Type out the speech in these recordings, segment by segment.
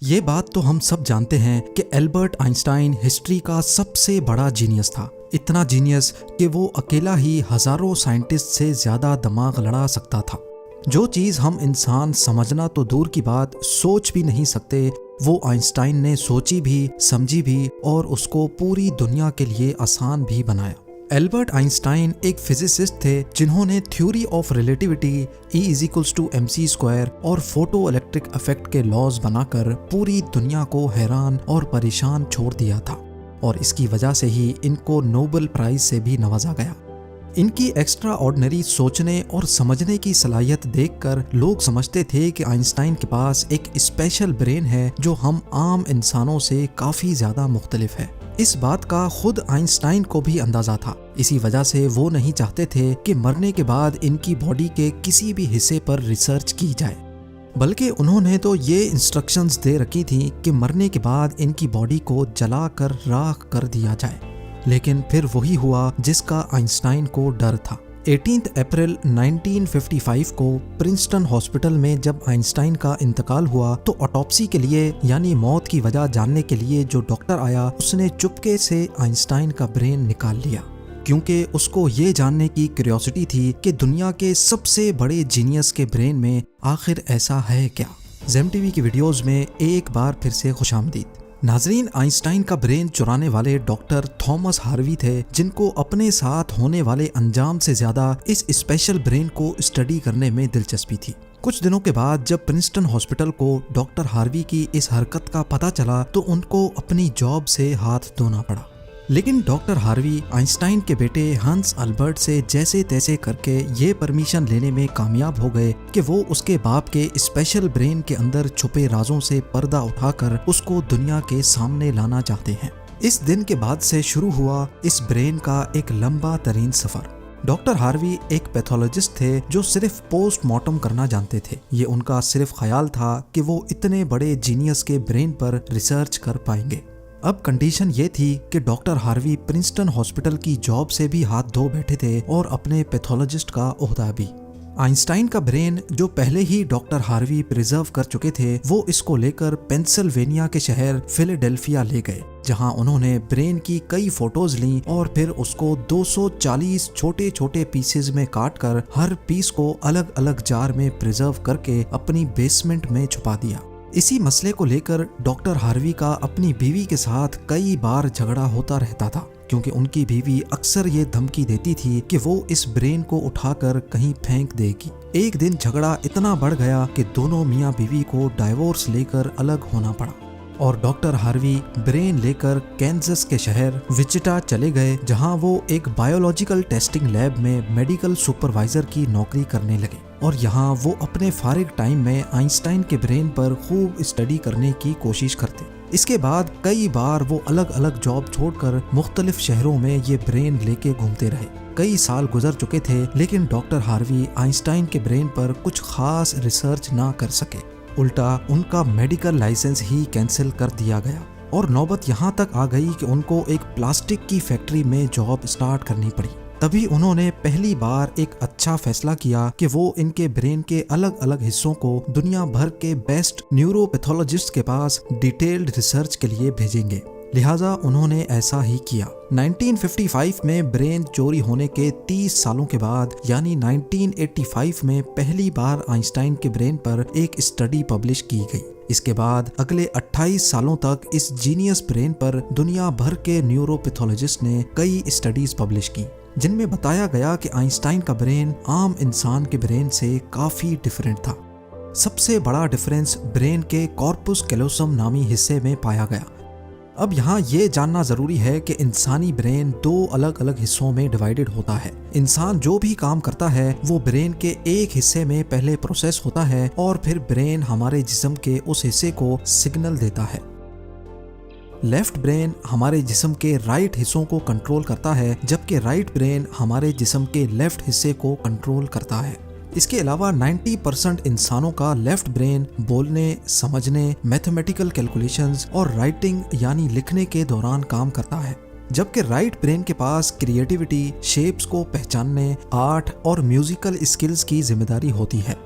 ये बात तो हम सब जानते हैं कि एल्बर्ट आइंस्टाइन हिस्ट्री का सबसे बड़ा जीनियस था। इतना जीनियस कि वो अकेला ही हजारों साइंटिस्ट से ज्यादा दिमाग लड़ा सकता था। जो चीज हम इंसान समझना तो दूर की बात, सोच भी नहीं सकते, वो आइंस्टाइन ने सोची भी, समझी भी और उसको पूरी दुनिया के लिए आसान भी बनाया। एल्बर्ट आइंस्टाइन एक फिजिसिस्ट थे जिन्होंने थ्योरी ऑफ रिलेटिविटी, E=mc² और फोटो इलेक्ट्रिक इफेक्ट के लॉज बनाकर पूरी दुनिया को हैरान और परेशान छोड़ दिया था और इसकी वजह से ही इनको नोबेल प्राइज से भी नवाजा गया। इनकी एक्स्ट्रा ऑर्डिनरी सोचने और समझने की सलाहियत देखकर लोग समझते थे कि आइंस्टाइन के पास एक स्पेशल ब्रेन है जो हम आम इंसानों से काफ़ी ज़्यादा मुख्तलिफ है। इस बात का खुद आइंस्टाइन को भी अंदाजा था। इसी वजह से वो नहीं चाहते थे कि मरने के बाद इनकी बॉडी के किसी भी हिस्से पर रिसर्च की जाए, बल्कि उन्होंने तो ये इंस्ट्रक्शंस दे रखी थी कि मरने के बाद इनकी बॉडी को जलाकर राख कर दिया जाए। लेकिन फिर वही हुआ जिसका आइंस्टाइन को डर था। 18 अप्रैल 1955 को प्रिंसटन हॉस्पिटल में जब आइंस्टाइन का इंतकाल हुआ तो ऑटोप्सी के लिए यानी मौत की वजह जानने के लिए जो डॉक्टर आया उसने चुपके से आइंस्टाइन का ब्रेन निकाल लिया, क्योंकि उसको ये जानने की क्यूरियोसिटी थी कि दुनिया के सबसे बड़े जीनियस के ब्रेन में आखिर ऐसा है क्या। ज़ेम टीवी की वीडियोस में एक बार फिर से खुशामदीद। नाजरीन, आइंस्टाइन का ब्रेन चुराने वाले डॉक्टर थॉमस हार्वी थे, जिनको अपने साथ होने वाले अंजाम से ज्यादा इस स्पेशल ब्रेन को स्टडी करने में दिलचस्पी थी। कुछ दिनों के बाद जब प्रिंसटन हॉस्पिटल को डॉक्टर हार्वी की इस हरकत का पता चला तो उनको अपनी जॉब से हाथ धोना पड़ा। लेकिन डॉक्टर हार्वी आइंस्टाइन के बेटे हंस अल्बर्ट से जैसे तैसे करके ये परमिशन लेने में कामयाब हो गए कि वो उसके बाप के स्पेशल ब्रेन के अंदर छुपे राजों से पर्दा उठाकर उसको दुनिया के सामने लाना चाहते हैं। इस दिन के बाद से शुरू हुआ इस ब्रेन का एक लंबा तरीन सफर। डॉक्टर हार्वी एक पैथोलॉजिस्ट थे जो सिर्फ पोस्टमार्टम करना जानते थे। ये उनका सिर्फ ख्याल था कि वो इतने बड़े जीनियस के ब्रेन पर रिसर्च कर पाएंगे। अब कंडीशन ये थी कि डॉक्टर हार्वी प्रिंसटन हॉस्पिटल की जॉब से भी हाथ धो बैठे थे और अपने पैथोलॉजिस्ट का ओहदा भी। आइंस्टाइन का ब्रेन जो पहले ही डॉक्टर हार्वी प्रिजर्व कर चुके थे, वो इसको लेकर पेंसिल्वेनिया के शहर फिलाडेल्फिया ले गए, जहां उन्होंने ब्रेन की कई फोटोज ली और फिर उसको 240 छोटे छोटे पीसेज में काटकर हर पीस को अलग अलग जार में प्रिजर्व करके अपनी बेसमेंट में छुपा दिया। इसी मसले को लेकर डॉक्टर हार्वी का अपनी बीवी के साथ कई बार झगड़ा होता रहता था, क्योंकि उनकी बीवी अक्सर ये धमकी देती थी कि वो इस ब्रेन को उठाकर कहीं फेंक देगी। एक दिन झगड़ा इतना बढ़ गया कि दोनों मियाँ बीवी को डाइवोर्स लेकर अलग होना पड़ा और डॉक्टर हार्वी ब्रेन लेकर कैंसस के शहर विचिटा चले गए, जहां वो एक बायोलॉजिकल टेस्टिंग लैब में मेडिकल सुपरवाइजर की नौकरी करने लगे और यहाँ वो अपने फारिग टाइम में आइंस्टाइन के ब्रेन पर खूब स्टडी करने की कोशिश करते। इसके बाद कई बार वो अलग अलग जॉब छोड़कर मुख्तलिफ शहरों में ये ब्रेन लेके घूमते रहे। कई साल गुजर चुके थे लेकिन डॉक्टर हार्वी आइंस्टाइन के ब्रेन पर कुछ खास रिसर्च ना कर सके। उल्टा उनका मेडिकल लाइसेंस ही कैंसिल कर दिया गया और नौबत यहाँ तक आ गई कि उनको एक प्लास्टिक की फैक्ट्री में जॉब स्टार्ट करनी पड़ी। तभी उन्होंने पहली बार एक अच्छा फैसला किया कि वो इनके ब्रेन के अलग अलग हिस्सों को दुनिया भर के बेस्ट न्यूरोपैथोलॉजिस्ट के पास डिटेल्ड रिसर्च के लिए भेजेंगे। लिहाजा उन्होंने ऐसा ही किया। 1955 में ब्रेन चोरी होने के 30 सालों के बाद यानी 1985 में पहली बार आइंस्टाइन के ब्रेन पर एक स्टडी पब्लिश की गई। इसके बाद अगले 28 सालों तक इस जीनियस ब्रेन पर दुनिया भर के न्यूरोपैथोलॉजिस्ट ने कई स्टडीज पब्लिश की, जिनमें बताया गया कि आइंस्टाइन का ब्रेन आम इंसान के ब्रेन से काफी डिफरेंट था। सबसे बड़ा डिफरेंस ब्रेन के कॉर्पस कैलोसम नामी हिस्से में पाया गया। अब यहाँ ये जानना जरूरी है कि इंसानी ब्रेन दो अलग अलग हिस्सों में डिवाइडेड होता है। इंसान जो भी काम करता है वो ब्रेन के एक हिस्से में पहले प्रोसेस होता है और फिर ब्रेन हमारे जिस्म के उस हिस्से को सिग्नल देता है। लेफ्ट ब्रेन हमारे जिस्म के राइट हिस्सों को कंट्रोल करता है, जबकि राइट ब्रेन हमारे जिस्म के लेफ्ट हिस्से को कंट्रोल करता है। इसके अलावा 90% इंसानों का लेफ्ट ब्रेन बोलने, समझने, मैथमेटिकल कैलकुलेशंस और राइटिंग यानी लिखने के दौरान काम करता है, जबकि राइट ब्रेन के पास क्रिएटिविटी, शेप्स को पहचानने, आर्ट और म्यूजिकल स्किल्स की जिम्मेदारी होती है।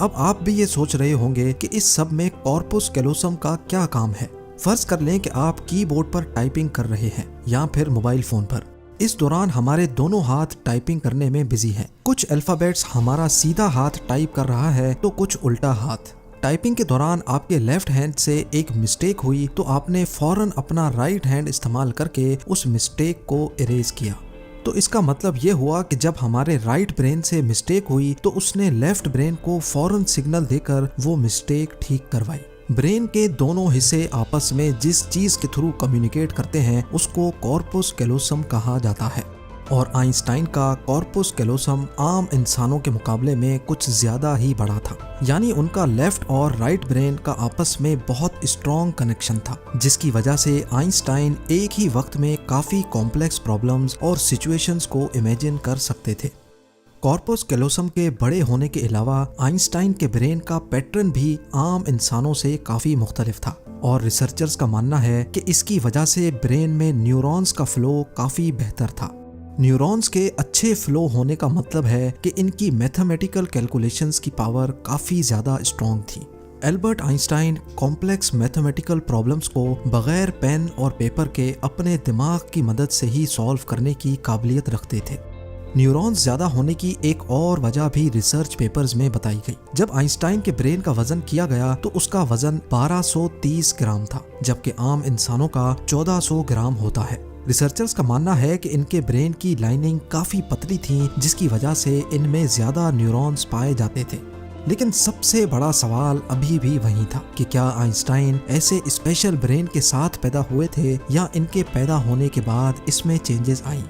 अब आप भी ये सोच रहे होंगे कि इस सब में कॉर्पस कैलोसम का क्या काम है। फर्ज कर लें कि आप कीबोर्ड पर टाइपिंग कर रहे हैं या फिर मोबाइल फोन पर। इस दौरान हमारे दोनों हाथ टाइपिंग करने में बिजी हैं। कुछ अल्फाबेट्स हमारा सीधा हाथ टाइप कर रहा है तो कुछ उल्टा हाथ। टाइपिंग के दौरान आपके लेफ्ट हैंड से एक मिस्टेक हुई तो आपने फौरन अपना राइट हैंड इस्तेमाल करके उस मिस्टेक को इरेज किया। तो इसका मतलब ये हुआ कि जब हमारे राइट ब्रेन से मिस्टेक हुई तो उसने लेफ्ट ब्रेन को फौरन सिग्नल देकर वो मिस्टेक ठीक करवाई। ब्रेन के दोनों हिस्से आपस में जिस चीज के थ्रू कम्युनिकेट करते हैं उसको कॉर्पस कैलोसम कहा जाता है। और आइंस्टाइन का कॉर्पस कैलोसम आम इंसानों के मुकाबले में कुछ ज्यादा ही बड़ा था, यानी उनका लेफ्ट और राइट ब्रेन का आपस में बहुत स्ट्रॉन्ग कनेक्शन था, जिसकी वजह से आइंस्टाइन एक ही वक्त में काफी कॉम्प्लेक्स प्रॉब्लम्स और सिचुएशंस को इमेजिन कर सकते थे। कॉर्पस कैलोसम के बड़े होने के अलावा आइंस्टाइन के ब्रेन का पैटर्न भी आम इंसानों से काफी मुख्तलिफ था और रिसर्चर्स का मानना है कि इसकी वजह से ब्रेन में न्यूरॉन्स का फ्लो काफी बेहतर था। न्यूरॉन्स के अच्छे फ्लो होने का मतलब है कि इनकी मैथमेटिकल कैलकुलेशंस की पावर काफी ज्यादा स्ट्रॉन्ग थी। Albert Einstein complex mathematical problems को बगैर पेन और पेपर के अपने दिमाग की मदद से ही सॉल्व करने की काबिलियत रखते थे। न्यूरॉन्स ज्यादा होने की एक और वजह भी रिसर्च पेपर्स में बताई गई। जब आइंस्टाइन के ब्रेन का वजन किया गया तो उसका वजन 1230 ग्राम था, जबकि आम इंसानों का 1400 ग्राम होता है। रिसर्चर्स का मानना है कि इनके ब्रेन की लाइनिंग काफी पतली थी, जिसकी वजह से इनमें ज्यादा न्यूरॉन्स पाए जाते थे। लेकिन सबसे बड़ा सवाल अभी भी वही था कि क्या आइंस्टाइन ऐसे स्पेशल ब्रेन के साथ पैदा हुए थे या इनके पैदा होने के बाद इसमें चेंजेस आई।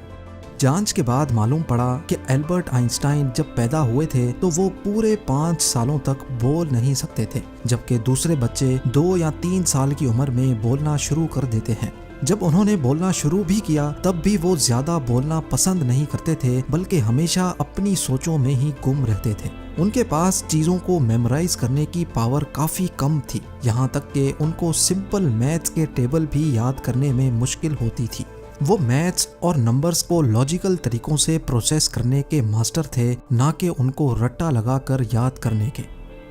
जांच के बाद मालूम पड़ा कि एल्बर्ट आइंस्टाइन जब पैदा हुए थे तो वो पूरे 5 सालों तक बोल नहीं सकते थे, जबकि दूसरे बच्चे 2 या 3 साल की उम्र में बोलना शुरू कर देते हैं। जब उन्होंने बोलना शुरू भी किया तब भी वो ज्यादा बोलना पसंद नहीं करते थे, बल्कि हमेशा अपनी सोचों में ही गुम रहते थे। उनके पास चीजों को मेमोराइज करने की पावर काफी कम थी, यहाँ तक कि उनको सिंपल मैथ्स के टेबल भी याद करने में मुश्किल होती थी। वो मैथ्स और नंबर्स को लॉजिकल तरीकों से प्रोसेस करने के मास्टर थे, ना कि उनको रट्टा लगाकर याद करने के।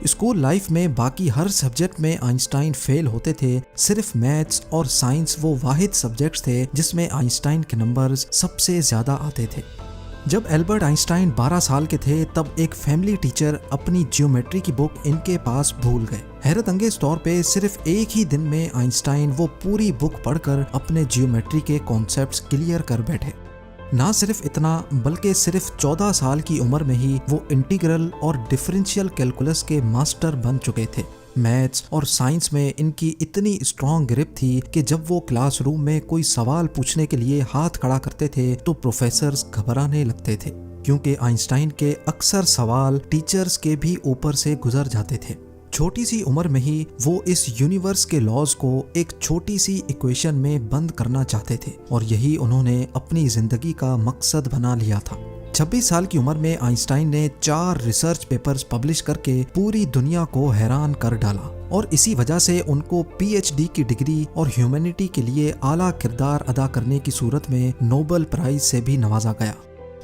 स्कूल लाइफ में बाकी हर सब्जेक्ट में आइंस्टाइन फेल होते थे, सिर्फ मैथ्स और साइंस वो वाहिद सब्जेक्ट्स थे जिसमें आइंस्टाइन के नंबर्स सबसे ज्यादा आते थे। जब एल्बर्ट आइंस्टाइन 12 साल के थे तब एक फैमिली टीचर अपनी ज्योमेट्री की बुक इनके पास भूल गए। हैरत अंगेज तौर पे सिर्फ एक ही दिन में आइंस्टाइन वो पूरी बुक पढ़कर अपने ज्योमेट्री के कॉन्सेप्ट्स क्लियर कर बैठे। ना सिर्फ इतना, बल्कि सिर्फ 14 साल की उम्र में ही वो इंटीग्रल और डिफरेंशियल कैलकुलस के मास्टर बन चुके थे। मैथ्स और साइंस में इनकी इतनी स्ट्रॉन्ग ग्रिप थी कि जब वो क्लासरूम में कोई सवाल पूछने के लिए हाथ खड़ा करते थे तो प्रोफेसर्स घबराने लगते थे, क्योंकि आइंस्टाइन के अक्सर सवाल टीचर्स के भी ऊपर से गुजर जाते थे। छोटी सी उम्र में ही वो इस यूनिवर्स के लॉज को एक छोटी सी इक्वेशन में बंद करना चाहते थे और यही उन्होंने अपनी जिंदगी का मकसद बना लिया था। 26 साल की उम्र में आइंस्टाइन ने 4 रिसर्च पेपर्स पब्लिश करके पूरी दुनिया को हैरान कर डाला और इसी वजह से उनको पीएचडी की डिग्री और ह्यूमैनिटी के लिए आला किरदार अदा करने की सूरत में नोबेल प्राइज से भी नवाजा गया।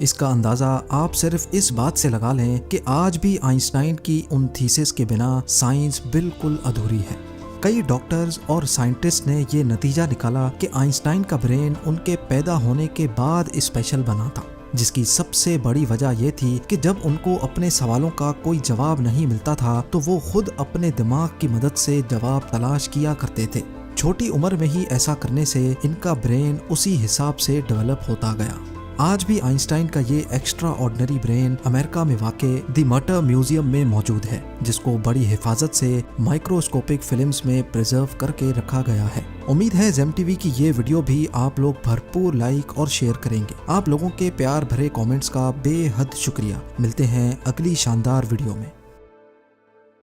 इसका अंदाजा आप सिर्फ इस बात से लगा लें कि आज भी आइंस्टाइन की उन थीसिस के बिना साइंस बिल्कुल अधूरी है। कई डॉक्टर्स और साइंटिस्ट ने ये नतीजा निकाला कि आइंस्टाइन का ब्रेन उनके पैदा होने के बाद स्पेशल बना था, जिसकी सबसे बड़ी वजह यह थी कि जब उनको अपने सवालों का कोई जवाब नहीं मिलता था तो वो खुद अपने दिमाग की मदद से जवाब तलाश किया करते थे। छोटी उम्र में ही ऐसा करने से इनका ब्रेन उसी हिसाब से डेवलप होता गया। आज भी आइंस्टाइन का ये एक्स्ट्रा ऑर्डिनरी ब्रेन अमेरिका में वाक़े द मटर म्यूजियम में मौजूद है, जिसको बड़ी हिफाजत से माइक्रोस्कोपिक फिल्म्स में प्रिजर्व करके रखा गया है। उम्मीद है जेम टीवी की ये वीडियो भी आप लोग भरपूर लाइक और शेयर करेंगे। आप लोगों के प्यार भरे कमेंट्स का बेहद शुक्रिया। मिलते हैं अगली शानदार वीडियो में।